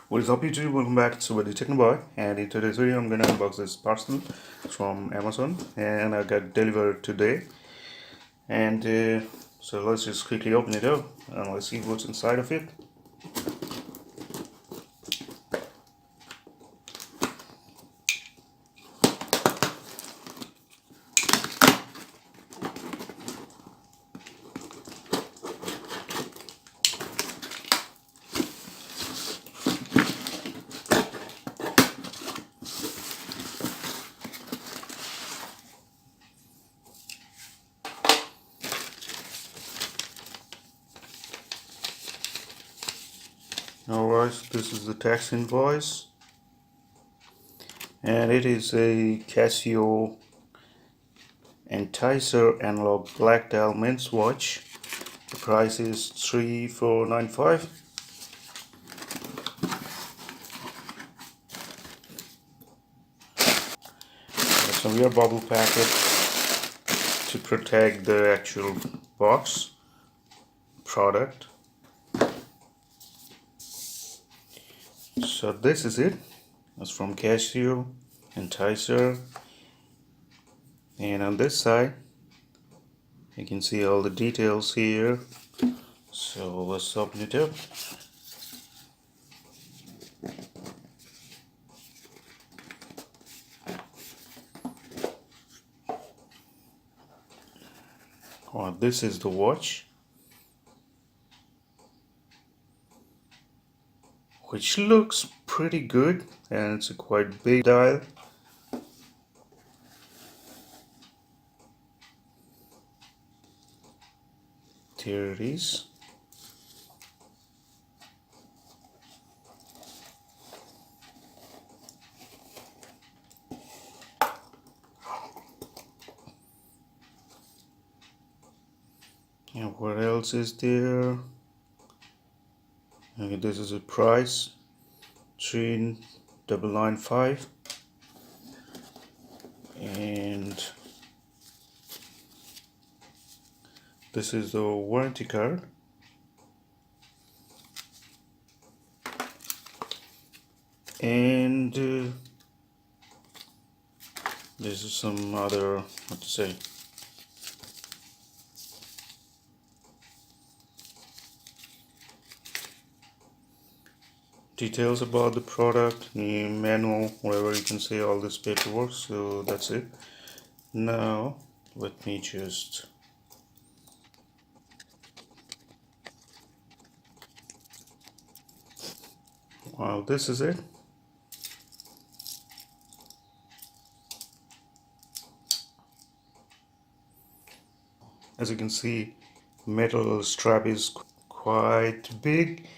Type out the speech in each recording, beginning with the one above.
What is up YouTube? Welcome back to the technoboy, and in today's video I'm gonna unbox this parcel from Amazon, and I got delivered today. And so let's just quickly open it up and let's see what's inside of it. Alright, this is the tax invoice, and it is a CASIO Enticer analog black dial men's watch. The price is $3,495. There's some rear bubble packet to protect the actual box product. So this is it. It's from CASIO Enticer, and on this side you can see all the details here. So let's open it up. Oh, this is the watch, which looks pretty good, and it's a quite big dial. Here it is. And what else is there? Okay, this is a price, $3,995, and this is the warranty card. And this is some other, what to say, details about the product, the manual, whatever you can say, all this paperwork. So that's it. Now let me just this is it. As you can see, metal strap is quite big,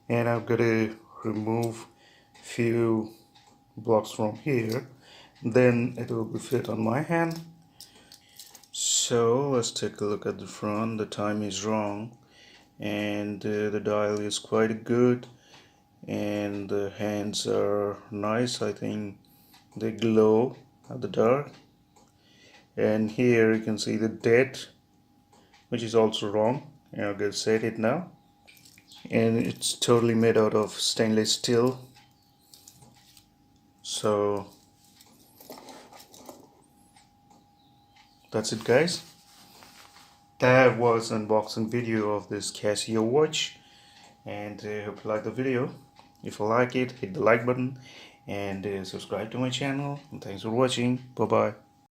and I've got to remove few blocks from here, then it will be fit on my hand. So let's take a look at the front. The time is wrong, and the dial is quite good, and the hands are nice. I think they glow at the dark. And here you can see the date, which is also wrong, and I'm going to set it now. And it's totally made out of stainless steel. So that's it, guys. That was an unboxing video of this CASIO watch, and I hope you like the video. If you like it, hit the like button and subscribe to my channel, and thanks for watching. Bye bye.